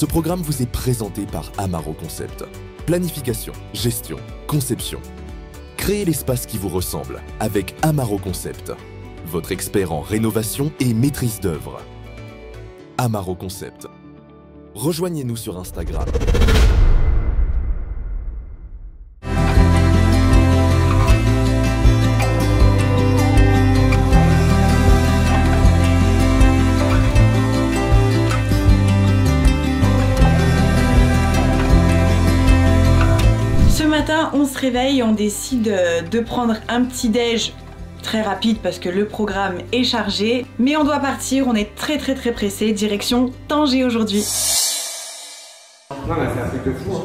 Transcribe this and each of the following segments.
Ce programme vous est présenté par Amaro Concept. Planification, gestion, conception. Créez l'espace qui vous ressemble avec Amaro Concept. Votre expert en rénovation et maîtrise d'œuvre. Amaro Concept. Rejoignez-nous sur Instagram. Ce matin, on se réveille, on décide de prendre un petit déj très rapide parce que le programme est chargé, mais on doit partir, on est très pressé, direction Tanger aujourd'hui. Non mais c'est un truc de fou.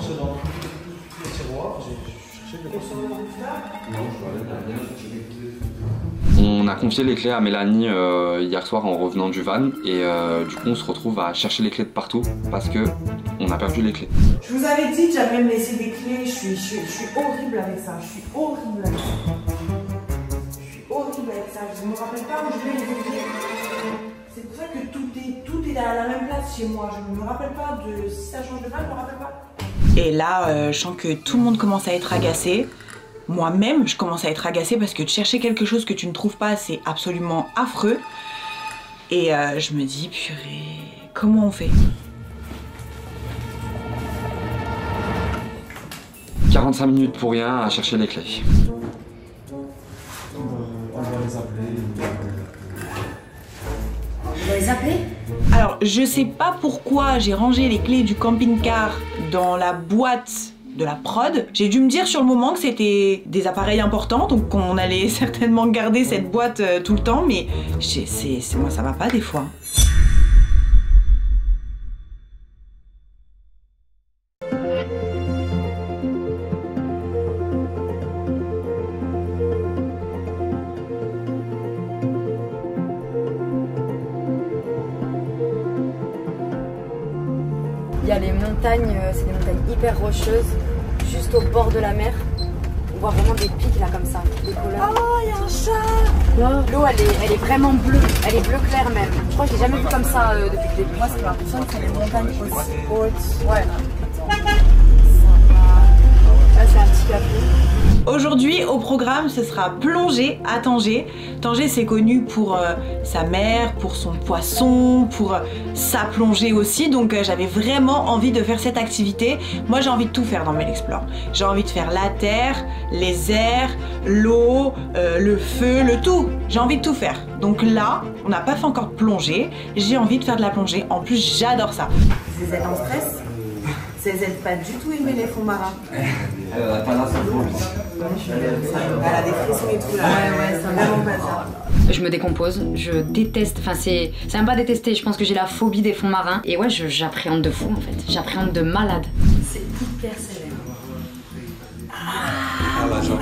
On a confié les clés à Mélanie hier soir en revenant du van et du coup on se retrouve à chercher les clés de partout parce que on a perdu les clés. Je vous avais dit que j'allais me laisser des clés, je suis horrible avec ça, je suis horrible avec ça. Je ne me rappelle pas où je mets les clés. C'est pour ça que tout est à la même place chez moi. Je ne me rappelle pas de si ça change de place, je ne me rappelle pas. Et là, je sens que tout le monde commence à être agacé. Moi-même, je commence à être agacée parce que de chercher quelque chose que tu ne trouves pas, c'est absolument affreux. Et je me dis, purée, comment on fait ? 45 minutes pour rien à chercher les clés. On va les appeler. On va les appeler? Alors, je sais pas pourquoi j'ai rangé les clés du camping-car dans la boîte de la prod. J'ai dû me dire sur le moment que c'était des appareils importants, donc qu'on allait certainement garder cette boîte tout le temps, mais moi ça va pas des fois. Il y a les montagnes, c'est des montagnes hyper rocheuses, juste au bord de la mer. On voit vraiment des pics là comme ça, des couleurs. Oh, il y a un chat! L'eau elle est vraiment bleue, elle est bleu clair même. Je crois que j'ai jamais vu comme ça depuis le début. Moi c'est l'impression que c'est les montagnes aussi hautes. Ouais. Là c'est un petit café. Aujourd'hui, au programme, ce sera plongée à Tanger. Tanger, c'est connu pour sa mer, pour son poisson, pour sa plongée aussi. Donc j'avais vraiment envie de faire cette activité. Moi, j'ai envie de tout faire dans Melexplore. J'ai envie de faire la terre, les airs, l'eau, le feu, le tout. J'ai envie de tout faire. Donc là, on n'a pas fait encore de plongée. J'ai envie de faire de la plongée. En plus, j'adore ça. Vous êtes en stress? Vous n'êtes pas du tout aimé les fonds marins. Elle a pas Elle a des frissons et tout là. Ouais, c'est vraiment pas ça. Je me décompose, je déteste, enfin c'est même pas détester, je pense que j'ai la phobie des fonds marins. Et ouais, j'appréhende de fou en fait, j'appréhende de malade. C'est hyper sévère. Ah là, genre.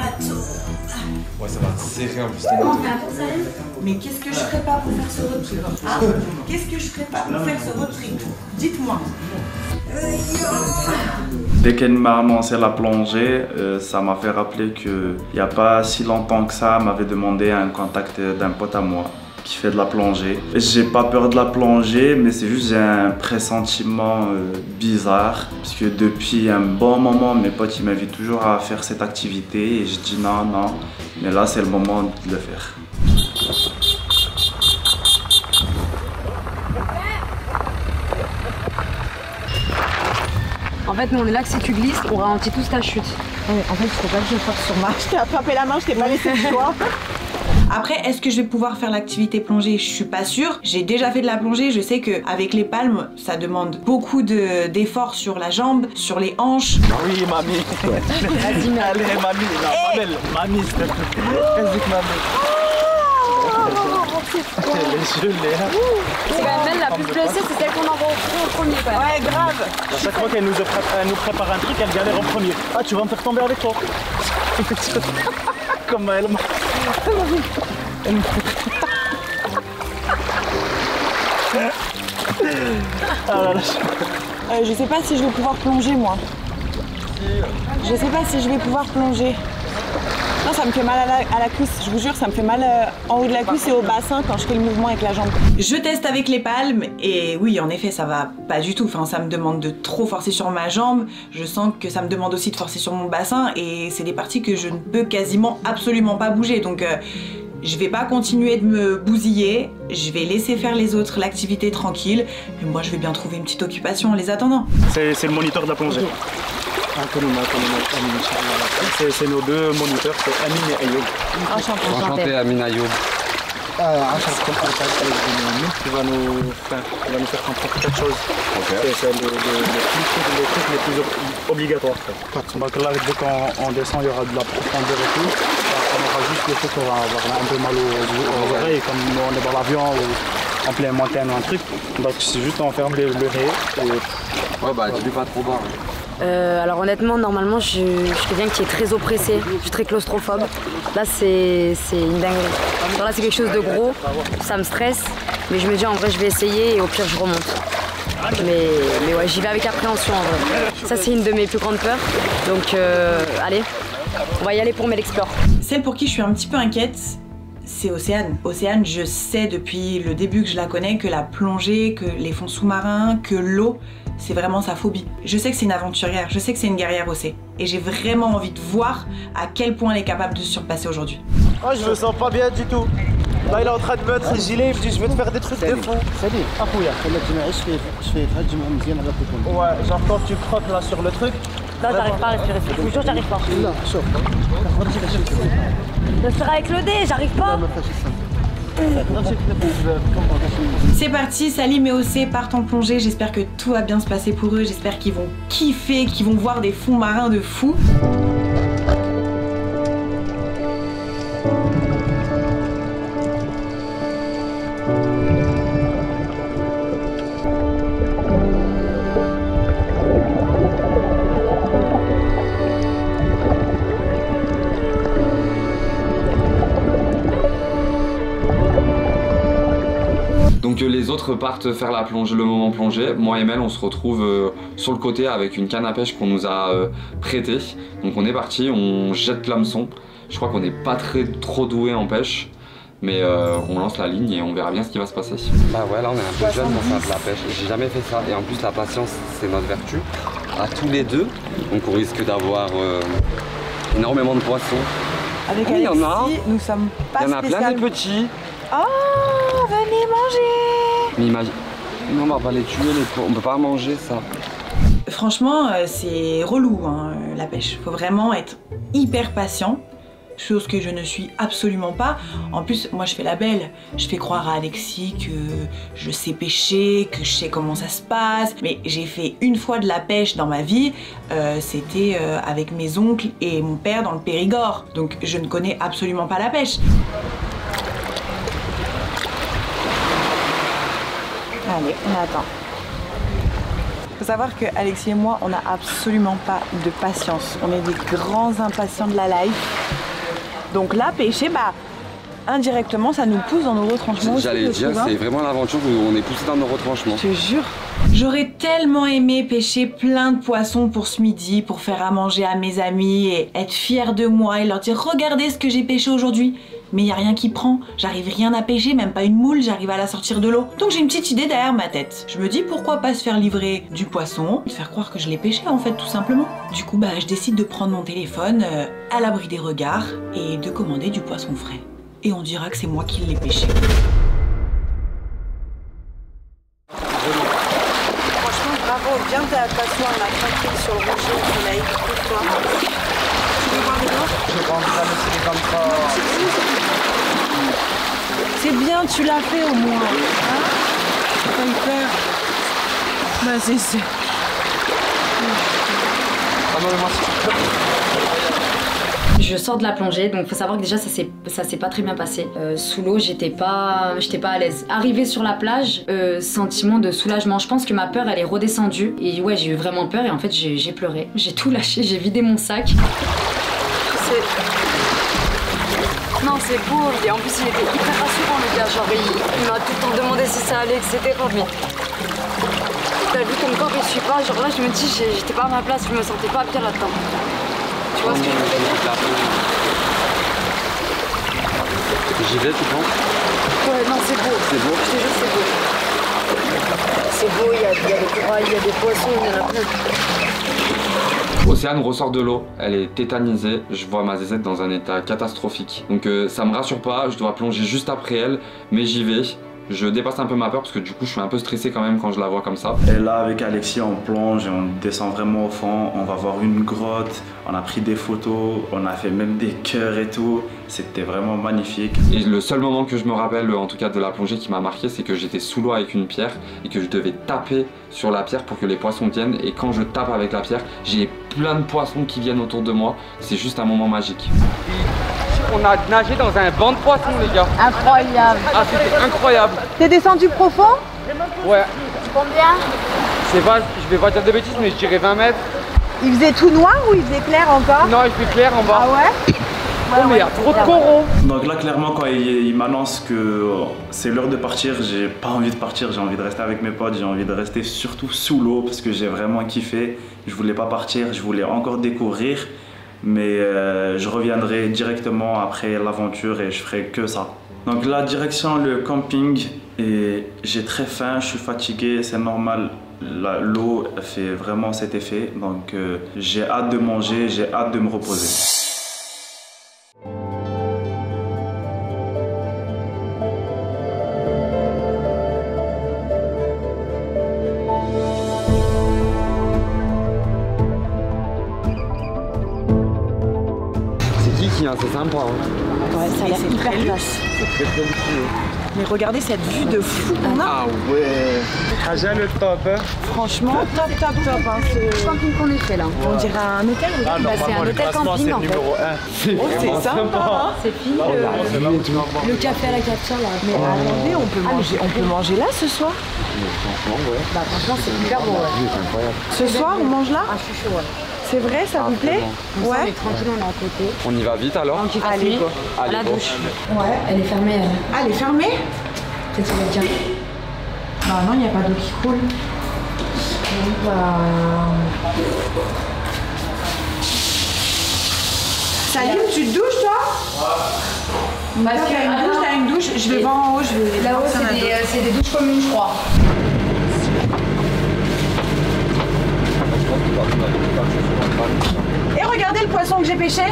Ouais, ça va serrer en plus. Mais qu'est-ce que je ferais pas pour faire ce road trip? Qu'est-ce que je ferais pas pour faire ce road trip? Dites-moi. Dès qu'elle m'a annoncé la plongée, ça m'a fait rappeler qu'il n'y a pas si longtemps que ça, elle m'avait demandé un contact d'un pote à moi qui fait de la plongée. J'ai pas peur de la plongée, mais c'est juste j'ai un pressentiment bizarre. Parce que depuis un bon moment, mes potes ils m'invitent toujours à faire cette activité et je dis non. Mais là, c'est le moment de le faire. En fait, nous on est là que si tu glisses, on ralentit tous ta chute. Ouais, en fait, il faut pas que je force sur moi. Je t'ai attrapé la main, je t'ai pas laissé le choix. Après, est-ce que je vais pouvoir faire l'activité plongée? Je suis pas sûre. J'ai déjà fait de la plongée. Je sais qu'avec les palmes, ça demande beaucoup d'efforts sur la jambe, sur les hanches. Oui, mamie. Vas-y, mais Allez, mamie. Mamie, s'il te plaît. Vas-y, mamie. C'est quand même elle la plus blessée, c'est celle qu'on envoie au premier quand même. Ouais, grave. À chaque fois qu'elle nous prépare un truc, elle galère en premier. Ah, tu vas me faire tomber avec toi. Comme elle m'a... Je sais pas si je vais pouvoir plonger moi. Je sais pas si je vais pouvoir plonger. Non, ça me fait mal à la cuisse, je vous jure, ça me fait mal en haut de la cuisse et au bassin quand je fais le mouvement avec la jambe. Je teste avec les palmes et oui, en effet, ça va pas du tout. Enfin, ça me demande de trop forcer sur ma jambe. Je sens que ça me demande aussi de forcer sur mon bassin et c'est des parties que je ne peux quasiment absolument pas bouger. Donc, je vais pas continuer de me bousiller. Je vais laisser faire les autres l'activité tranquille. Mais moi, je vais bien trouver une petite occupation en les attendant. C'est le moniteur de la plongée. C'est nos deux moniteurs, c'est Amine et Ayoub. Enchanté Amine Ayoub. Tu vas nous faire comprendre quelque chose. Okay. C'est les trucs les plus obligatoires. Donc là, dès qu'on descend, il y aura de la profondeur et tout. On aura juste le fait qu'on va avoir un peu mal aux oreilles, comme on est dans l'avion ou en pleine montagne ou un truc. Donc c'est juste on ferme le nez. Ouais, bah dis-lui pas trop bas. Alors honnêtement, normalement, je suis quelqu'un qui est très oppressé, je suis très claustrophobe. Là, c'est une dinguerie. Alors là, c'est quelque chose de gros, ça me stresse, mais je me dis en vrai, je vais essayer et au pire, je remonte. Mais ouais, j'y vais avec appréhension en vrai. Ça, c'est une de mes plus grandes peurs. Donc, allez, on va y aller pour Melexplore. Celle pour qui je suis un petit peu inquiète, c'est Océane. Océane, je sais depuis le début que je la connais que la plongée, que les fonds sous-marins, que l'eau, c'est vraiment sa phobie. Je sais que c'est une aventurière, je sais que c'est une guerrière aussi. Et j'ai vraiment envie de voir à quel point elle est capable de se surpasser aujourd'hui. Oh, je me sens pas bien du tout. Là, il est en train de mettre le gilet, il me dit je vais te faire des trucs de fou. Salut. Ouais, genre quand tu croques là sur le truc. Là, j'arrive pas à respirer, je vous jure, j'arrive pas. Respirer avec le dé, j'arrive pas. C'est parti, Salim et Océ partent en plongée. J'espère que tout va bien se passer pour eux. J'espère qu'ils vont kiffer, qu'ils vont voir des fonds marins de fou. Donc les autres partent faire la plongée, le moment plongée. Moi et Mel, on se retrouve sur le côté avec une canne à pêche qu'on nous a prêtée. Donc on est parti, on jette l'hameçon. Je crois qu'on n'est pas trop doué en pêche, mais on lance la ligne et on verra bien ce qui va se passer. Bah ouais, là on est un peu jeune pour faire de la pêche. J'ai jamais fait ça et en plus la patience c'est notre vertu à tous les deux. Donc on risque d'avoir énormément de poissons. Avec Alexis, nous sommes pas spécial. Il y en a plein des petits. Oh, venez manger. Mais imagine, non, on va pas les tuer, on peut pas manger ça. Franchement, c'est relou hein, la pêche. Faut vraiment être hyper patient, chose que je ne suis absolument pas. En plus, moi je fais la belle. Je fais croire à Alexis que je sais pêcher, que je sais comment ça se passe. Mais j'ai fait une fois de la pêche dans ma vie. C'était avec mes oncles et mon père dans le Périgord. Donc je ne connais absolument pas la pêche. Allez, on attend. Faut savoir que Alexis et moi, on n'a absolument pas de patience. On est des grands impatients de la life. Donc là, pêcher, bah, indirectement, ça nous pousse dans nos retranchements. J'allais dire, c'est vraiment l'aventure où on est poussé dans nos retranchements. Je te jure. J'aurais tellement aimé pêcher plein de poissons pour ce midi, pour faire à manger à mes amis et être fière de moi et leur dire « Regardez ce que j'ai pêché aujourd'hui !» Mais il n'y a rien qui prend, j'arrive rien à pêcher, même pas une moule, j'arrive à la sortir de l'eau. Donc j'ai une petite idée derrière ma tête. Je me dis pourquoi pas se faire livrer du poisson, de faire croire que je l'ai pêché en fait tout simplement. Du coup bah je décide de prendre mon téléphone à l'abri des regards et de commander du poisson frais. Et on dira que c'est moi qui l'ai pêché. Franchement bravo, bien t'asseoir là tranquille sur le rocher au soleil, pour toi. Tu veux voir les autres? Je vais pas me laisser comme ça. C'est bien, tu l'as fait au moins. Hein? T'as eu peur? Bah c'est... Ah non, mais moi, Je sors de la plongée, donc faut savoir que déjà ça s'est pas très bien passé. Sous l'eau, j'étais pas à l'aise. Arrivée sur la plage, sentiment de soulagement. Je pense que ma peur elle est redescendue et ouais j'ai eu vraiment peur et en fait j'ai pleuré. J'ai tout lâché, j'ai vidé mon sac. Non c'est beau et en plus il était hyper rassurant le gars, genre il m'a tout le temps demandé si ça allait etc. Mais t'as vu ton corps il suit pas, genre là je me dis j'étais pas à ma place, je me sentais pas bien là-dedans. Tu vois ce que je veux dire? J'y vais, tu penses? Ouais, non, c'est beau. C'est beau? Je te jure, c'est beau. C'est beau, il y a des corails, il y a des poissons, il y en a plein. Océane ressort de l'eau, elle est tétanisée, je vois ma zézette dans un état catastrophique. Donc ça me rassure pas, je dois plonger juste après elle, mais j'y vais. Je dépasse un peu ma peur parce que du coup je suis un peu stressé quand même quand je la vois comme ça. Et là avec Alexis on plonge et on descend vraiment au fond, on va voir une grotte, on a pris des photos, on a fait même des cœurs et tout, c'était vraiment magnifique. Et le seul moment que je me rappelle en tout cas de la plongée qui m'a marqué, c'est que j'étais sous l'eau avec une pierre et que je devais taper sur la pierre pour que les poissons viennent, et quand je tape avec la pierre, j'ai plein de poissons qui viennent autour de moi, c'est juste un moment magique. On a nagé dans un banc de poissons, les gars. Incroyable. Ah, c'était incroyable. T'es descendu profond? Ouais. Combien? Je sais pas, je vais pas dire de bêtises, mais je dirais 20 mètres. Il faisait tout noir ou il faisait clair encore? Non, il fait clair en bas. Ah ouais? Oh, mais il y a trop de coraux. Donc là clairement quand il m'annonce que c'est l'heure de partir, j'ai pas envie de partir, j'ai envie de rester avec mes potes, j'ai envie de rester surtout sous l'eau parce que j'ai vraiment kiffé. Je voulais pas partir, je voulais encore découvrir. Mais je reviendrai directement après l'aventure et je ferai que ça. Donc là, direction le camping, et j'ai très faim, je suis fatigué, c'est normal. L'eau fait vraiment cet effet, donc j'ai hâte de manger, j'ai hâte de me reposer. C'est sympa. Hein. Ouais, ça a l'air hyper classe. C'est très très luxueux. Mais regardez cette vue de fou qu'on a. Ah ouais. Trajet le top. Hein. Franchement, top. Hein, Le camping qu'on est fait là. on dirait un hôtel. Ah, Bah, c'est un hôtel camping en fait. numéro 1. Oh, c'est sympa. Hein. C'est fini le café à la capture là. Mais attendez, on peut manger là ce soir? Bah franchement c'est hyper beau. Ouais. C'est incroyable. Ce soir, on mange là? Ah je suis chaud ouais. C'est vrai, ça vous plaît? On est tranquille, on est à côté. On y va vite alors? Allez. À la douche. Ouais. Elle est fermée elle. Ah, elle est fermée? Peut-être quelqu'un. Bah non, il n'y a pas d'eau qui coule. Salut, tu te douches toi? Parce qu'il y a une douche, t'as une douche, je vais voir en haut, je vais... Là-haut c'est des douches communes je crois. Et regardez le poisson que j'ai pêché.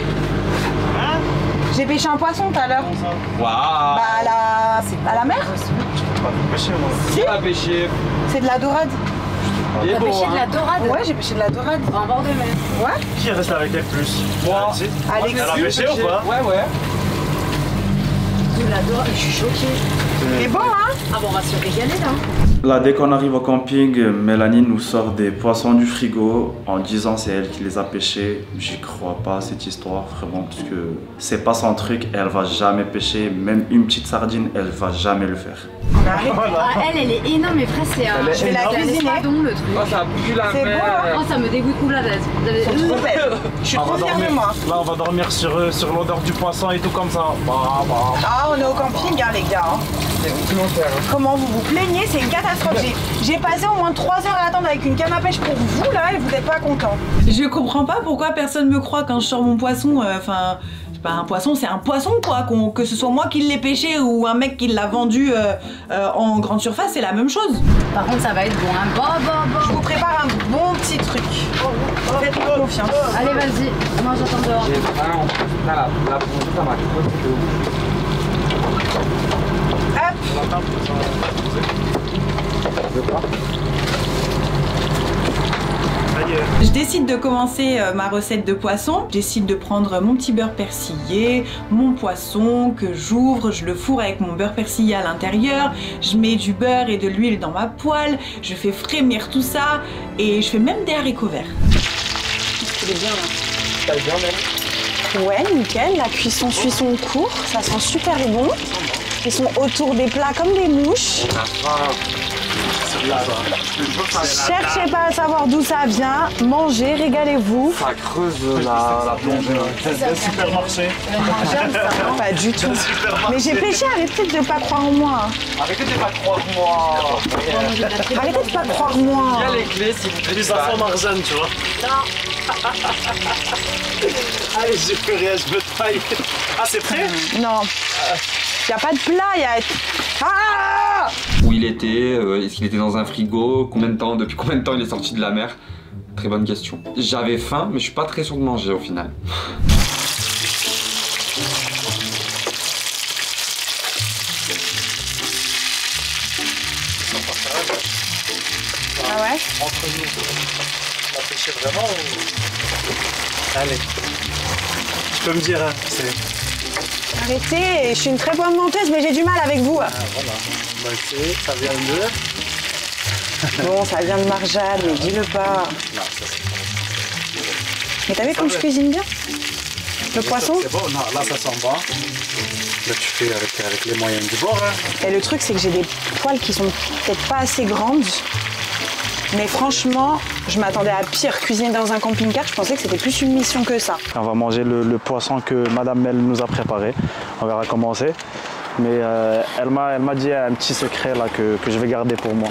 J'ai pêché un poisson tout à l'heure. Waouh. Bah à la mer. Qui a pêché? C'est de la dorade. Il est T'as beau, pêché hein. de la dorade? Ouais, j'ai pêché de la dorade. En bord de mer. Ouais. Qui reste avec elle plus? Moi. Alexis. Elle a pêché ou pas? Ouais. De la dorade, je suis choquée. C'est bon hein? Ah bon on va se régaler là. Là, dès qu'on arrive au camping, Mélanie nous sort des poissons du frigo en disant c'est elle qui les a pêchés. J'y crois pas cette histoire vraiment parce que c'est pas son truc, elle va jamais pêcher, même une petite sardine, elle va jamais le faire. Ah, elle est énorme mais frère c'est un... Je vais la cuisiner. espadon le truc. Oh, ça pue la C'est mer. beau, hein. Oh ça me dégoûte complètement. Elles sont trop belles. Je suis trop fière de moi. Là, on va dormir sur l'odeur du poisson et tout comme ça. Ah, on est au camping, hein, les gars. Comment vous vous plaignez? C'est une catastrophe. J'ai passé au moins 3 heures à attendre avec une canne à pêche pour vous, là, et vous n'êtes pas contents. Je comprends pas pourquoi personne me croit quand je sors mon poisson. Enfin, un poisson, c'est un poisson, quoi. Que ce soit moi qui l'ai pêché ou un mec qui l'a vendu en grande surface, c'est la même chose. Par contre ça va être bon hein. Je vous prépare un bon petit truc. Faites-moi confiance. Allez vas-y, moi j'attends dehors. J'ai faim. Là, la plongée, ça m'a trop de Hop. Je décide de commencer ma recette de poisson. Je décide de prendre mon petit beurre persillé, mon poisson que j'ouvre, je le fourre avec mon beurre persillé à l'intérieur. Je mets du beurre et de l'huile dans ma poêle. Je fais frémir tout ça et je fais même des haricots verts. Il est bien là. Ça bien même? Ouais, nickel. La cuisson suit son cours. Ça sent super bon. Ils sont autour des plats comme des mouches. Cherchez pas à savoir d'où ça vient, mangez, régalez-vous. Ça creuse la plongée. C'est un supermarché. Pas du tout. Mais j'ai pêché, arrêtez de pas croire en moi. Arrêtez de pas croire moi. Arrêtez de pas croire en moi. Il y a les clés si vous plaît. Ça sent Marjane, tu vois. Allez, j'ai plus rien, je me taille. Ah, c'est prêt? Non. Y a pas de plat, y a... Ah! Où il était, est-ce qu'il était dans un frigo, depuis combien de temps il est sorti de la mer? Très bonne question. J'avais faim, mais je suis pas très sûr de manger au final. Ah ouais? Entre nous, on va pêcher vraiment ou... Allez. Tu peux me dire, hein, c'est... Arrêtez, je suis une très bonne menteuse, mais j'ai du mal avec vous. Ah, voilà. Bah, ça vient de... Bon, ça vient de Marjane, mais dis-le pas. Non, ça c'est pas... Mais t'as vu comme je cuisine bien? Le poisson? C'est bon, non, là ça sent bon. Là tu fais avec les moyens du bord. Hein. Et le truc, c'est que j'ai des poils qui sont peut-être pas assez grandes. Mais franchement, je m'attendais à pire. Cuisiner dans un camping-car, je pensais que c'était plus une mission que ça. On va manger le poisson que Madame Mel nous a préparé. On verra comment c'est. Mais elle m'a dit un petit secret là que je vais garder pour moi.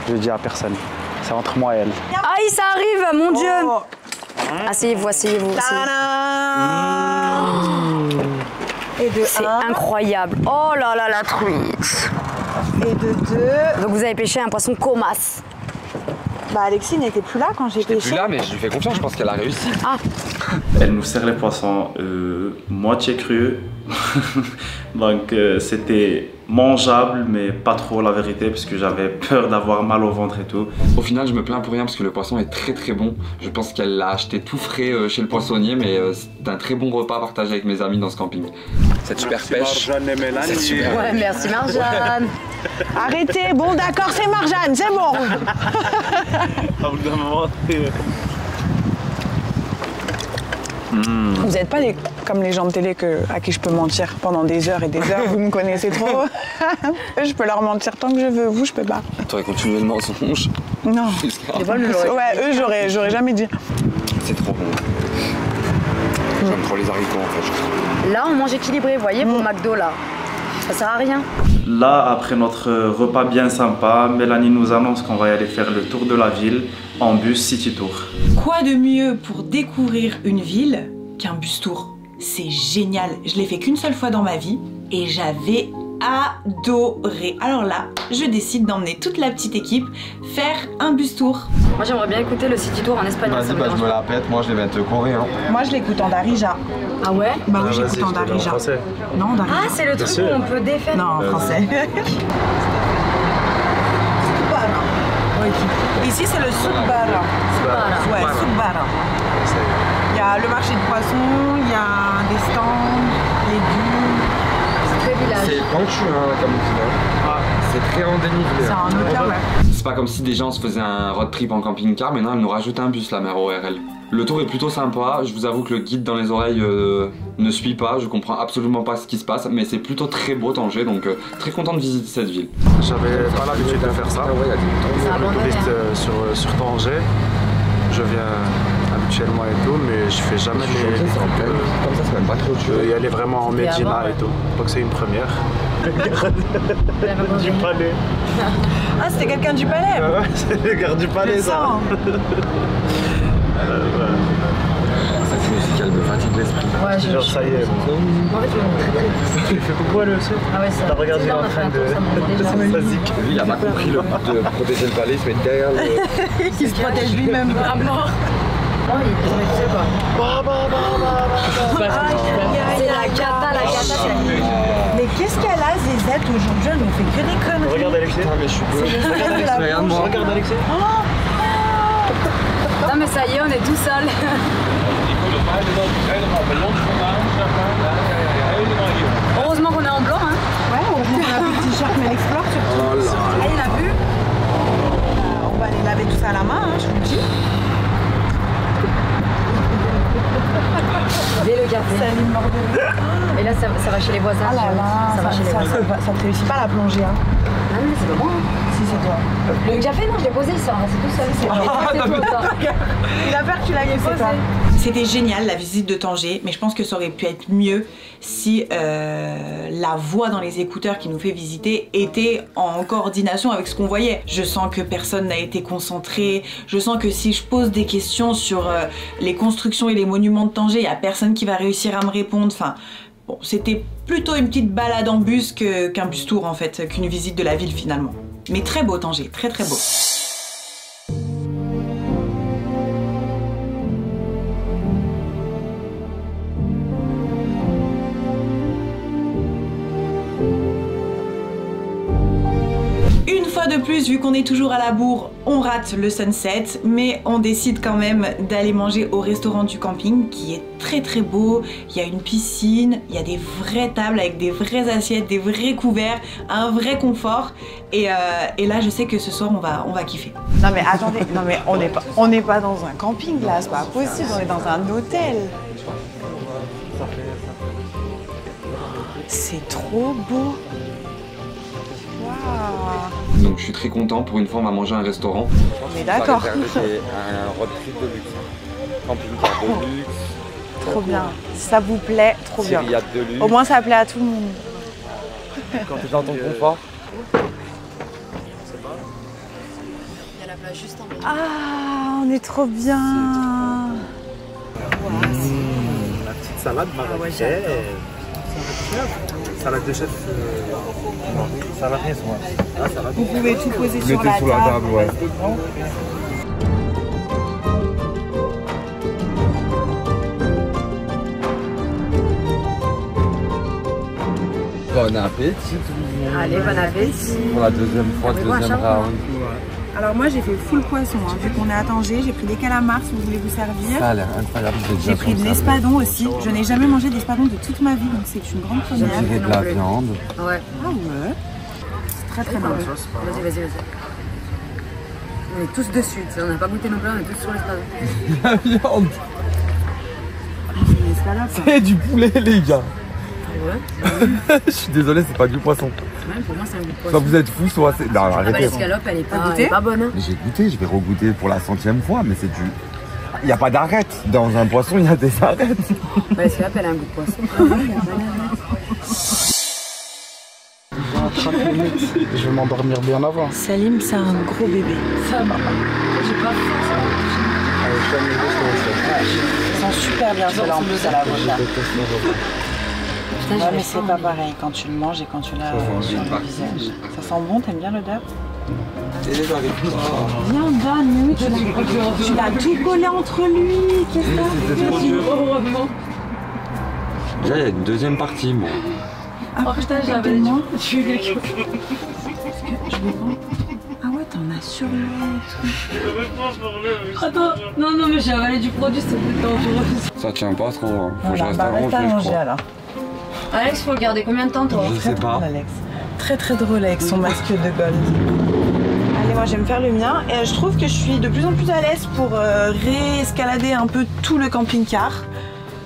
Je le dis à personne. C'est entre moi et elle. Aïe, ça arrive, mon Dieu. Asseyez-vous, asseyez-vous. Et de C'est un, incroyable. Oh là là, la truite. et de deux. Donc vous avez pêché un poisson comas. Bah Alexis n'était plus là quand j'ai pêché. Plus là, mais je lui fais confiance, je pense qu'elle a réussi. Ah, Elle nous sert les poissons moitié crus. Donc c'était mangeable, mais pas trop la vérité, parce que j'avais peur d'avoir mal au ventre et tout. Au final, je me plains pour rien parce que le poisson est très très bon. Je pense qu'elle l'a acheté tout frais chez le poissonnier, mais c'est un très bon repas partagé avec mes amis dans ce camping. Cette super pêche. C'est super. ouais, merci Marjane. Arrêtez, bon d'accord, c'est Marjane, c'est bon. Au bout d'un moment, Vous n'êtes pas comme les gens de télé à qui je peux mentir pendant des heures et des heures, vous me connaissez trop. Je peux leur mentir tant que je veux, vous je peux pas. T'aurais continué le mensonge. Non. Les vols, je l'aurais. Ouais, eux j'aurais jamais dit. C'est trop bon. J'aime trop les haricots en fait. Là, on mange équilibré, vous voyez, pour McDo là. Ça sert à rien. Là, après notre repas bien sympa, Mélanie nous annonce qu'on va y aller faire le tour de la ville en bus City Tour. Quoi de mieux pour découvrir une ville qu'un bus tour? C'est génial, je l'ai fait qu'une seule fois dans ma vie et j'avais adoré. Alors là, je décide d'emmener toute la petite équipe faire un bus tour. Moi, j'aimerais bien écouter le City Tour en espagnol. Vas-y, bah, je me la pète, moi je vais mettre coréen. Moi je l'écoute en darija. Ah ouais? Bah oui, j'écoute en darija. Non, en darija. Ah, c'est le truc où on peut défaire. Non, en français. Ici c'est le Subara. Ouais, Subara. Il y a le marché de poissons, il y a des stands, légumes. C'est très village. C'est penchu hein, comme village. C'est très en dénivelé. C'est en hauteur, ouais. C'est pas comme si des gens se faisaient un road trip en camping-car, mais non, elle nous rajoute un bus, la mère ORL. Le tour est plutôt sympa, je vous avoue que le guide dans les oreilles ne suit pas, je comprends absolument pas ce qui se passe, mais c'est plutôt très beau Tanger, donc très content de visiter cette ville. j'avais pas l'habitude de faire ça. Le touriste sur Tanger. Je viens habituellement et tout, mais je fais jamais les Comme ça, c'est même pas trop dur. y aller vraiment en Medina et tout. Donc c'est une première. Du palais. Ah, c'était quelqu'un du palais. Ouais, c'est le garde du palais ça. Cette musique, elle me fatigue l'esprit. Ouais, Genre ça y est. En fait, Tu fais coucou à lui aussi. Ah ouais, ça. T'as regardé, il est en train de... Ça zik. Lui, il a pas compris le but de protéger le palais, il se met derrière le... Il se protège lui-même. À mort. Oh, il est pas. C'est la cata, Mais qu'est-ce qu'elle a, Zézette, aujourd'hui? Elle ne fait que des conneries. Regarde Alexis. mais je suis beau. Regarde-moi. Regarde Alexis. Non mais ça y est, on est tout seul. Heureusement qu'on est en blanc, hein. Ouais, heureusement qu'on a pris le t-shirt, mais elle explore surtout. Oh là. Ah, il a vu. On va aller laver tout ça à la main, hein, je vous le dis. Dès le café. Ça lui mord de Et là, ça va chez les voisins. Ah là là, ça va chez les voisins. Ça te réussit pas à la plongée, hein. Ah mais c'est pas moi. Si, c'est toi. Le que j'ai fait, non, je l'ai posé, c'est tout seul. C'est toi. Il a peur que tu l'aies posé. C'était génial la visite de Tanger, mais je pense que ça aurait pu être mieux si la voix dans les écouteurs qui nous fait visiter était en coordination avec ce qu'on voyait. Je sens que personne n'a été concentré, je sens que si je pose des questions sur les constructions et les monuments de Tanger, il n'y a personne qui va réussir à me répondre. Enfin, bon, c'était plutôt une petite balade en bus qu'un bus tour en fait, qu'une visite de la ville finalement. Mais très beau Tanger, très très beau. Une fois de plus, vu qu'on est toujours à la bourre, on rate le sunset, mais on décide quand même d'aller manger au restaurant du camping qui est très très beau. Il y a une piscine, il y a des vraies tables avec des vraies assiettes, des vrais couverts, un vrai confort. Et là, je sais que ce soir, on va kiffer. Non mais attendez, non mais on n'est pas dans un camping là, c'est pas possible, on est dans un hôtel. C'est trop beau. Waouh. Donc je suis très content, pour une fois on va manger à un restaurant. On est d'accord. C'est un road trip de luxe. Camping-car de luxe. Trop bien. Ça vous plaît, trop bien. Syriade de luxe. Au moins ça plaît à tout le monde. Quand tu es dans ton confort. Il y a la plage juste en bas. Ah, on est trop bien. La petite salade marocaine. Salade de chef. Salade maison. Ah, salade. Vous pouvez tout poser sur la table. ouais. Bon appétit. Allez, bon appétit. Pour la deuxième fois, deuxième round. Alors moi j'ai fait full poisson, hein. Vu qu'on est à Tanger, j'ai pris des calamars si vous voulez vous servir. Ça a l'air incroyable. J'ai pris de l'espadon aussi. Je n'ai jamais mangé d'espadon de toute ma vie, donc c'est une grande première. J'ai de la viande. Ouais. Ah ouais. C'est très très bon. Vas-y. On est tous dessus, on n'a pas goûté non plus, on est tous sur l'espadon. La viande. C'est une escalope. C'est du poulet, les gars. Ouais. Je suis désolé, c'est pas du poisson. Même pour moi, c'est un goût de Soit poisson. vous êtes fous, soit c'est. Non, Ah bah arrêtez. l'escalope, elle est pas bonne. Hein. Mais j'ai goûté, je vais regoûter pour la 100e fois, mais c'est du. Il n'y a pas d'arête. Dans un poisson, il y a des arêtes. Bah, l'escalope, elle a un goût de poisson. Je vais m'endormir bien avant. Salim, c'est un gros bébé. Ça va. J'ai pas faim. Ils sont super bien ceux-là en plus à la vodka. Putain, Ouais, mais c'est pas pareil quand tu le manges et quand tu l'as sur le visage. Ça sent bon, t'aimes bien l'odeur? Viens, donne, mais oui, tu l'as tout collé entre lui. Qu'est-ce que t'as fait? Déjà, il y a une deuxième partie, moi. Ah putain, j'avais moi. Je vais pas. Ah ouais, t'en as sur le lait. Attends, non, mais j'ai avalé du produit, c'est plus dangereux. Ça tient pas trop, hein. Faut que je reste Bah, reste à allongé, je manger crois. alors. Alex, faut le garder combien de temps, toi? Je sais pas. Alex. Très très drôle avec son masque de gold. Allez, moi je vais me faire le mien et je trouve que je suis de plus en plus à l'aise pour réescalader un peu tout le camping-car.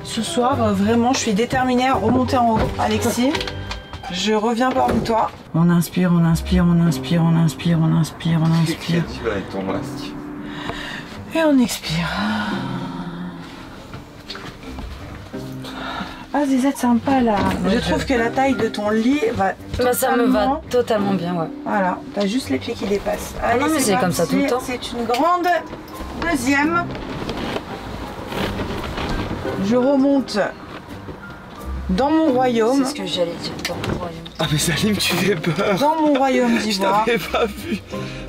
Ce soir, vraiment, je suis déterminée à remonter en haut. Alexis, je reviens parmi toi. On inspire, on inspire, on inspire, on inspire, on inspire, on inspire. Avec ton masque. Et on expire. Ah, Zizette, sympa là. Je trouve que la taille de ton lit va Bah, ça me va totalement bien, ouais. Voilà, t'as juste les pieds qui dépassent. Allez, non, mais c'est comme ça tout le temps. C'est une grande deuxième. Je remonte dans mon royaume. C'est ce que j'allais dire, dans mon royaume. Ah, mais Salim, tu fais peur. Dans mon royaume Je d'ivoire. t'avais pas vu.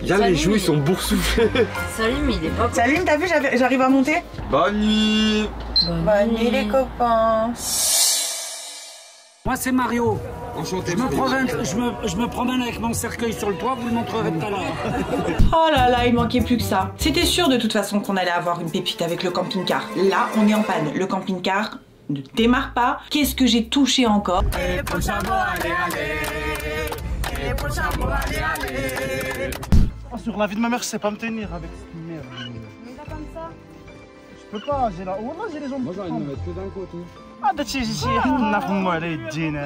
Regarde, les Salim, joues, ils sont boursouflés. Salim, il est pas. Salim, t'as vu, j'arrive à monter? Bonne nuit. Bonne nuit les copains. Moi c'est Mario. Enchanté. Je me promène avec mon cercueil sur le toit, vous le montrerez tout à l'heure. Oh là là, il manquait plus que ça. C'était sûr de toute façon qu'on allait avoir une pépite avec le camping-car. Là, on est en panne. Le camping-car ne démarre pas. Qu'est-ce que j'ai touché encore? Sur la vie de ma mère, je sais pas me tenir avec cette merde. Mais pas comme ça. Je peux pas, j'ai là. Wallah, j'ai les jambes. Moi, j'ai envie de me mettre que d'un côté. هذا الشيء نفهموا عليه الدين.